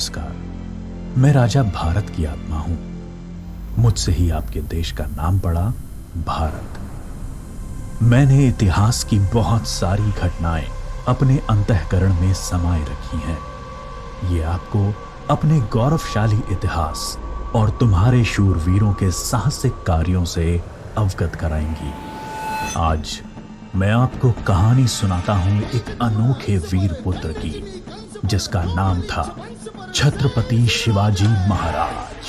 नमस्कार। मैं राजा भारत की आत्मा हूं। मुझसे ही आपके देश का नाम पड़ा भारत। मैंने इतिहास की बहुत सारी घटनाएं अपने अंतःकरण में समाये रखी हैं। ये आपको अपने गौरवशाली इतिहास और तुम्हारे शूरवीरों के साहसिक कार्यों से अवगत कराएंगी। आज मैं आपको कहानी सुनाता हूं एक अनोखे वीर पुत्र की, जिसका नाम था छत्रपति शिवाजी महाराज।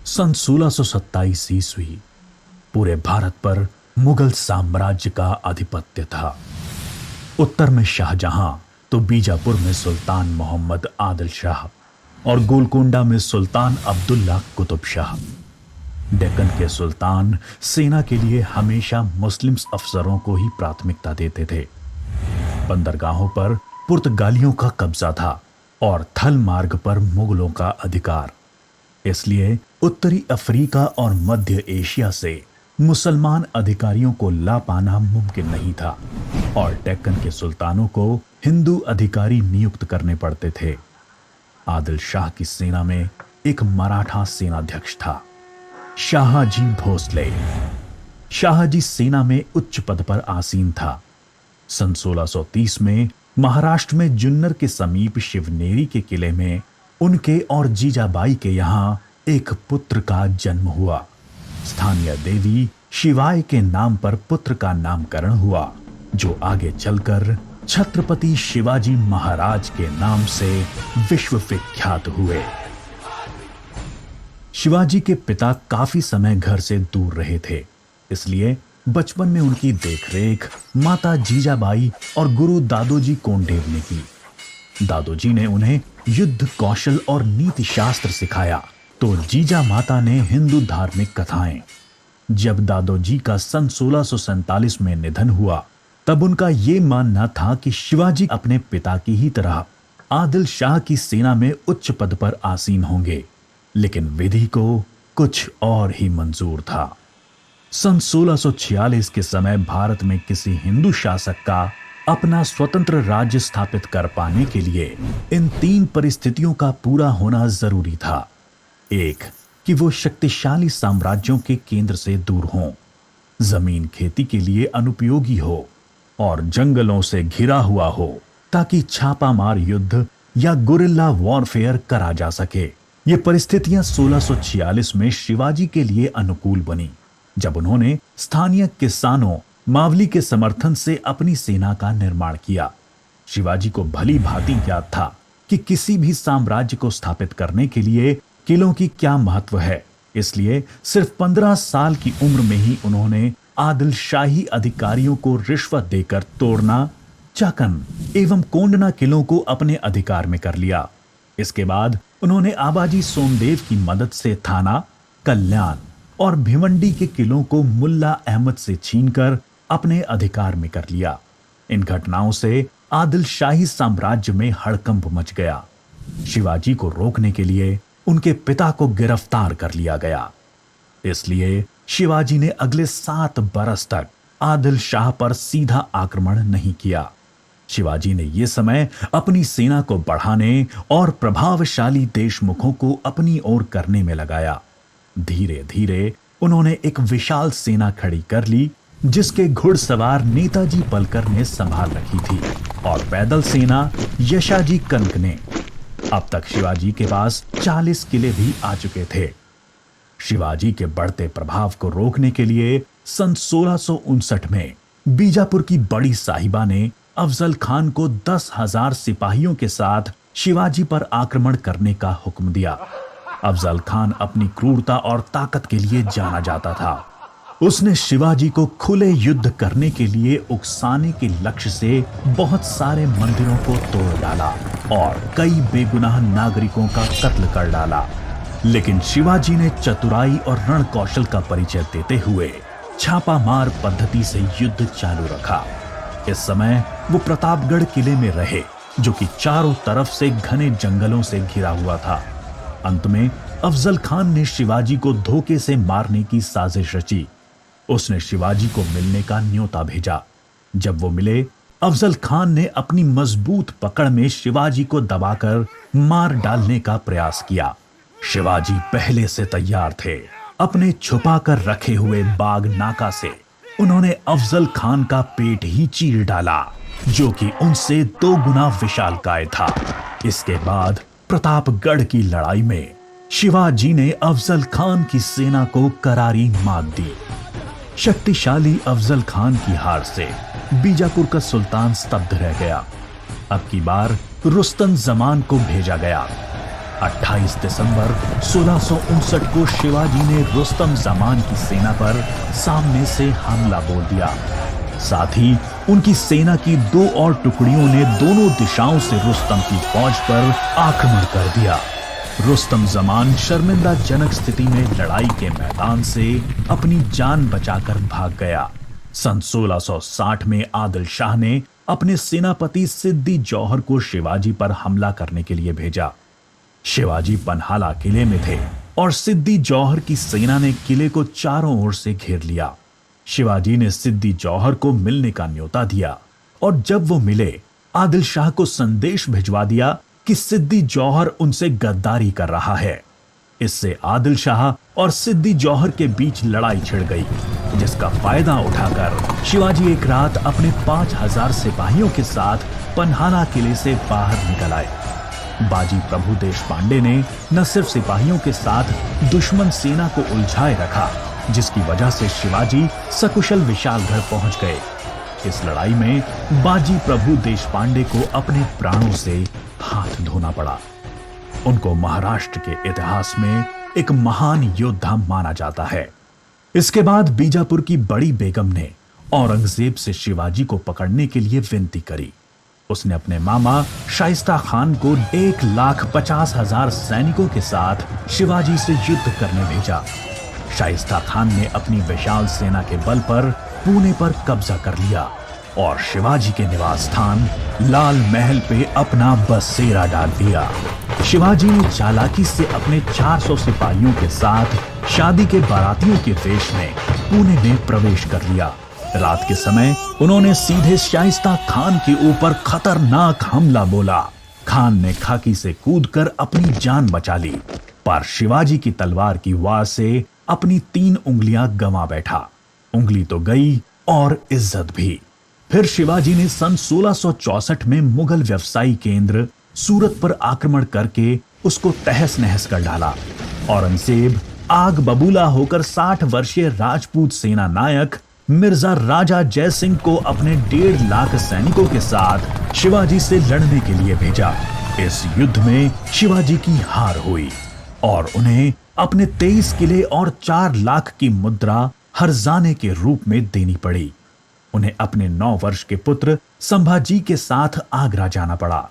सन 1627 ईस्वी पूरे भारत पर मुगल साम्राज्य का आधिपत्य था। उत्तर में शाहजहां तो बीजापुर में सुल्तान मोहम्मद आदिल शाह और गोलकोंडा में सुल्तान अब्दुल्ला कुतुब शाह। डेक्कन के सुल्तान सेना के लिए हमेशा मुस्लिम अफसरों को ही प्राथमिकता देते थे। बंदरगाहों पर पुर्तगालियों का कब्जा था और थल मार्ग पर मुगलों का अधिकार। इसलिए उत्तरी अफ्रीका और मध्य एशिया से मुसलमान अधिकारियों को ला पाना मुमकिन नहीं था और डेक्कन के सुल्तानों को हिंदू अधिकारी नियुक्त करने पड़ते थे। आदिल शाह की सेना में एक मराठा सेनाध्यक्ष था, शाहजी भोसले। शाहजी सेना में उच्च पद पर आसीन था। सन 1630 में महाराष्ट्र में जुन्नर के समीप शिवनेरी के किले में उनके और जीजाबाई के यहां एक पुत्र का जन्म हुआ। स्थानीय देवी शिवाय के नाम पर पुत्र का नामकरण हुआ, जो आगे चलकर छत्रपति शिवाजी महाराज के नाम से विश्व विख्यात हुए। शिवाजी के पिता काफी समय घर से दूर रहे थे, इसलिए बचपन में उनकी देखरेख माता जीजाबाई और गुरु दादोजी कोंडेव ने की। दादोजी ने उन्हें युद्ध कौशल और नीति शास्त्र सिखाया, तो जीजा माता ने हिंदू धार्मिक कथाएं। जब दादोजी का सन 1647 में निधन हुआ, तब उनका यह मानना था कि शिवाजी अपने पिता की ही तरह आदिल शाह की सेना में उच्च पद पर आसीन होंगे, लेकिन विधि को कुछ और ही मंजूर था। सन 1646 के समय भारत में किसी हिंदू शासक का अपना स्वतंत्र राज्य स्थापित कर पाने के लिए इन तीन परिस्थितियों का पूरा होना जरूरी था। एक, कि वो शक्तिशाली साम्राज्यों के केंद्र से दूर हों, जमीन खेती के लिए अनुपयोगी हो और जंगलों से घिरा हुआ हो, ताकि छापामार युद्ध या गुरिल्ला वॉरफेयर करा जा सके। ये परिस्थितियां 1646 में शिवाजी के लिए अनुकूल बनी, जब उन्होंने स्थानीय किसानों मावली के समर्थन से अपनी सेना का निर्माण किया। शिवाजी को भली भांति ज्ञात था कि किसी भी साम्राज्य को स्थापित करने के लिए किलों की क्या महत्व है, इसलिए सिर्फ 15 साल की उम्र में ही उन्होंने आदिल शाही अधिकारियों को रिश्वत देकर तोड़ना, चाकन एवं कोंडना किलों को अपने अधिकार में कर लिया। इसके बाद उन्होंने आबाजी सोमदेव की मदद से थाना, कल्याण और भिवंडी के किलों को मुल्ला अहमद से छीनकर अपने अधिकार में कर लिया। इन घटनाओं से आदिल शाही साम्राज्य में हड़कंप मच गया। शिवाजी को रोकने के लिए उनके पिता को गिरफ्तार कर लिया गया। इसलिए शिवाजी ने अगले 7 बरस तक आदिल शाह पर सीधा आक्रमण नहीं किया। शिवाजी ने यह समय अपनी सेना को बढ़ाने और प्रभावशाली देशमुखों को अपनी ओर करने में लगाया। धीरे धीरे उन्होंने एक विशाल सेना खड़ी कर ली, जिसके घुड़सवार नेताजी पलकर ने संभाल रखी थी और पैदल सेना यशाजी कनक ने। अब तक शिवाजी के पास 40 किले भी आ चुके थे। शिवाजी के बढ़ते प्रभाव को रोकने के लिए सन 1659 में बीजापुर की बड़ी साहिबा ने अफजल खान को 10,000 सिपाहियों के साथ शिवाजी पर आक्रमण करने का हुक्म दिया। अफजल खान अपनी क्रूरता और ताकत के लिए जाना जाता था। उसने शिवाजी को खुले युद्ध करने के लिए उकसाने के लक्ष्य से बहुत सारे मंदिरों को तोड़ डाला और कई बेगुनाह नागरिकों का कत्ल कर डाला। लेकिन शिवाजी ने चतुराई और रण कौशल का परिचय देते हुए छापामार पद्धति से युद्ध चालू रखा। इस समय वो प्रतापगढ़ किले में रहे, जो कि चारों तरफ से घने जंगलों से घिरा हुआ था। अंत में अफजल खान ने शिवाजी को धोखे से मारने की साजिश रची। उसने शिवाजी को मिलने का न्योता भेजा। जब वो मिले अफजल खान ने अपनी मजबूत पकड़ में शिवाजी को दबाकर मार डालने का प्रयास किया। शिवाजी पहले से तैयार थे। अपने छुपाकर रखे हुए बाग नाका से उन्होंने अफजल खान का पेट ही चीर डाला, जो कि उनसे 2 गुना विशालकाय था। इसके बाद प्रतापगढ़ की लड़ाई में शिवाजी ने अफजल खान की सेना को करारी मात दी। शक्तिशाली अफजल खान की हार से बीजापुर का सुल्तान स्तब्ध रह गया। अब की बार रुस्तम जमान को भेजा गया। 28 दिसंबर 1659 को शिवाजी ने रुस्तम जमान की सेना पर सामने से हमला बोल दिया। साथ ही उनकी सेना की 2 और टुकड़ियों ने दोनों दिशाओं से रुस्तम की फौज पर आक्रमण कर दिया। रुस्तम जमान शर्मिंदाजनक स्थिति में लड़ाई के मैदान से अपनी जान बचाकर भाग गया। सन 1660 में आदिल शाह ने अपने सेनापति सिद्दी जौहर को शिवाजी पर हमला करने के लिए भेजा। शिवाजी पन्हाला किले में थे और सिद्दी जौहर की सेना ने किले को चारों ओर से घेर लिया। शिवाजी ने सिद्दी जौहर को मिलने का न्योता दिया और जब वो मिले, आदिल शाह को संदेश भिजवा दिया कि सिद्दी जौहर उनसे गद्दारी कर रहा है। इससे आदिल शाह और सिद्दी जौहर के बीच लड़ाई छिड़ गई, जिसका फायदा उठाकर शिवाजी एक रात अपने 5000 सिपाहियों के साथ पन्हाला किले से बाहर निकल आए। बाजी प्रभु देशपांडे ने न सिर्फ सिपाहियों के साथ दुश्मन सेना को उलझाए रखा, जिसकी वजह से शिवाजी सकुशल विशालगढ़ पहुंच गए। इस लड़ाई में बाजी प्रभु देशपांडे को अपने प्राणों से हाथ धोना पड़ा। उनको महाराष्ट्र के इतिहास में एक महान योद्धा माना जाता है। इसके बाद बीजापुर की बड़ी बेगम ने औरंगजेब से शिवाजी को पकड़ने के लिए विनती करी। उसने अपने मामा शाइस्ता खान को 1,50,000 सैनिकों के साथ शिवाजी से युद्ध करने भेजा। शाइस्ता खान ने अपनी विशाल सेना के बल पर पुणे पर कब्जा कर लिया और शिवाजी के निवास स्थान लाल महल पे अपना बसेरा डाल दिया। शिवाजी ने चालाकी से अपने 400 सिपाहियों के साथ शादी के बारातियों के वेश में पुणे में प्रवेश कर लिया। रात के समय उन्होंने सीधे शाइस्ता खान के ऊपर खतरनाक हमला बोला। खान ने खाकी से कूदकर अपनी जान बचा ली, पर शिवाजी की तलवार की वार से अपनी 3 उंगलियां गंवा बैठा। उंगली तो गई और इज्जत भी। फिर शिवाजी ने सन 1664 में मुगल व्यवसायी केंद्र सूरत पर आक्रमण करके उसको तहस नहस कर डाला। औरंगजेब आग बबूला होकर 60 वर्षीय राजपूत सेना नायक मिर्जा राजा जय सिंह को अपने 1.5 लाख सैनिकों के साथ शिवाजी से लड़ने के लिए भेजा। इस युद्ध में शिवाजी की हार हुई और उन्हें अपने 23 किले और 4 लाख की मुद्रा हर्जाने के रूप में देनी पड़ी। उन्हें अपने 9 वर्ष के पुत्र संभाजी के साथ आगरा जाना पड़ा।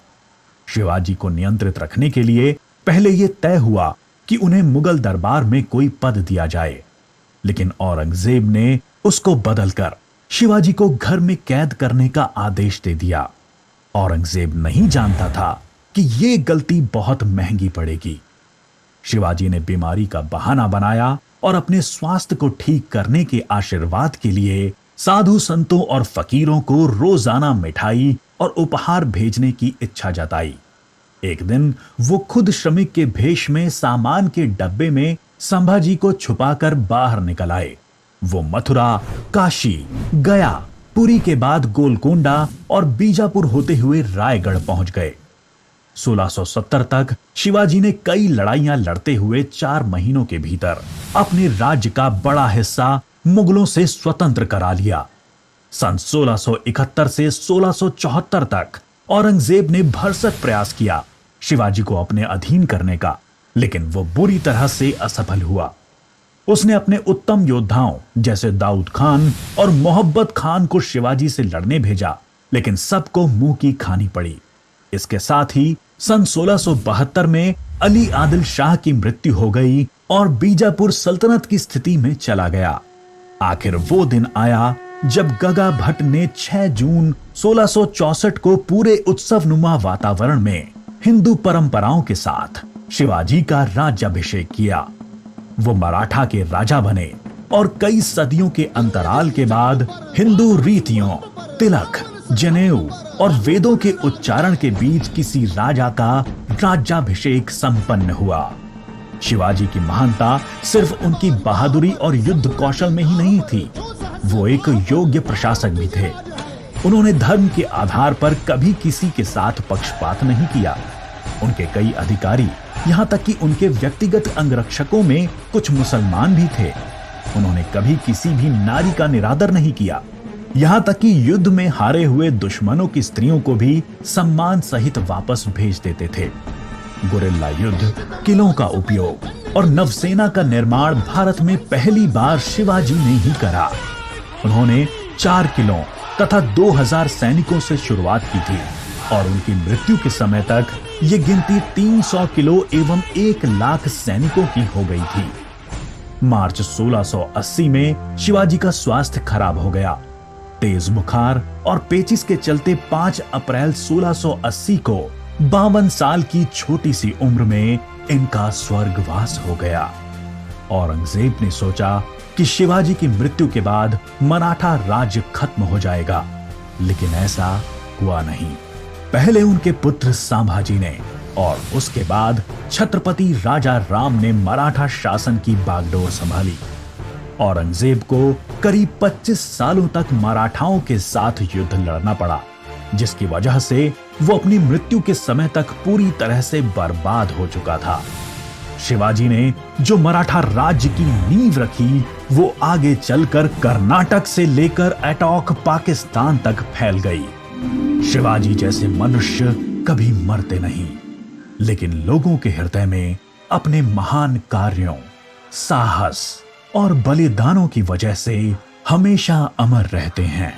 शिवाजी को नियंत्रित रखने के लिए पहले यह तय हुआ कि उन्हें मुगल दरबार में कोई पद दिया जाए, लेकिन औरंगजेब ने उसको बदलकर शिवाजी को घर में कैद करने का आदेश दे दिया। औरंगजेब नहीं जानता था कि यह गलती बहुत महंगी पड़ेगी। शिवाजी ने बीमारी का बहाना बनाया और अपने स्वास्थ्य को ठीक करने के आशीर्वाद के लिए साधु संतों और फकीरों को रोजाना मिठाई और उपहार भेजने की इच्छा जताई। एक दिन वो खुद श्रमिक के भेष में सामान के डब्बे में संभाजी को छुपाकर बाहर निकल आए। वो मथुरा, काशी, गया, पुरी के बाद गोलकोंडा और बीजापुर होते हुए रायगढ़ पहुंच गए। 1670 तक शिवाजी ने कई लड़ाइयां लड़ते हुए 4 महीनों के भीतर अपने राज्य का बड़ा हिस्सा मुगलों से स्वतंत्र करा लिया। सन 1671 से 1674 तक औरंगजेब ने भरसक प्रयास किया शिवाजी को अपने अधीन करने का, लेकिन वो बुरी तरह से असफल हुआ। उसने अपने उत्तम योद्धाओं जैसे दाऊद खान और मोहब्बत खान को शिवाजी से लड़ने भेजा, लेकिन सबको मुंह की खानी पड़ी। इसके साथ ही सन 1672 में अली आदिल शाह की मृत्यु हो गई और बीजापुर सल्तनत की स्थिति में चला गया। आखिर वो दिन आया जब गगा भट्ट ने 6 जून 1664 को पूरे उत्सवनुमा वातावरण में हिंदू परंपराओं के साथ शिवाजी का राज्याभिषेक किया। वो मराठा के राजा बने और कई सदियों के अंतराल के बाद हिंदू रीतियों, तिलक, जनेऊ और वेदों के उच्चारण के बीच किसी राजा का राज्याभिषेक संपन्न हुआ। शिवाजी की महानता सिर्फ उनकी बहादुरी और युद्ध कौशल में ही नहीं थी, वो एक योग्य प्रशासक भी थे। उन्होंने धर्म के आधार पर कभी किसी के साथ पक्षपात नहीं किया। उनके कई अधिकारी, यहां तक कि उनके व्यक्तिगत अंगरक्षकों में कुछ मुसलमान भी थे। उन्होंने कभी किसी भी नारी का निरादर नहीं किया। यहां तक कि युद्ध में हारे हुए दुश्मनों की स्त्रियों को भी सम्मान सहित वापस भेज देते थे। गुरिल्ला युद्ध, किलों का उपयोग और नवसेना का निर्माण भारत में पहली बार शिवाजी ने ही करा। उन्होंने 4 किलों तथा 2000 सैनिकों से शुरुआत की थी और उनकी मृत्यु के समय तक ये गिनती 300 किलो एवं 1 लाख सैनिकों की हो गई थी। मार्च 1680 में शिवाजी का स्वास्थ्य खराब हो गया। तेज बुखार और पेचिस के चलते 5 अप्रैल 1680 को 52 साल की छोटी सी उम्र में इनका स्वर्गवास हो गया। औरंगजेब ने सोचा कि शिवाजी की मृत्यु के बाद मराठा राज्य खत्म हो जाएगा, लेकिन ऐसा हुआ नहीं। पहले उनके पुत्र संभाजी ने और उसके बाद छत्रपति राजा राम ने मराठा शासन की बागडोर संभाली। औरंगजेब को करीब 25 सालों तक मराठाओं के साथ युद्ध लड़ना पड़ा, जिसकी वजह से वो अपनी मृत्यु के समय तक पूरी तरह से बर्बाद हो चुका था। शिवाजी ने जो मराठा राज्य की नींव रखी, वो आगे चलकर कर्नाटक से लेकर अटॉक पाकिस्तान तक फैल गई। शिवाजी जैसे मनुष्य कभी मरते नहीं, लेकिन लोगों के हृदय में अपने महान कार्यों, साहस और बलिदानों की वजह से हमेशा अमर रहते हैं।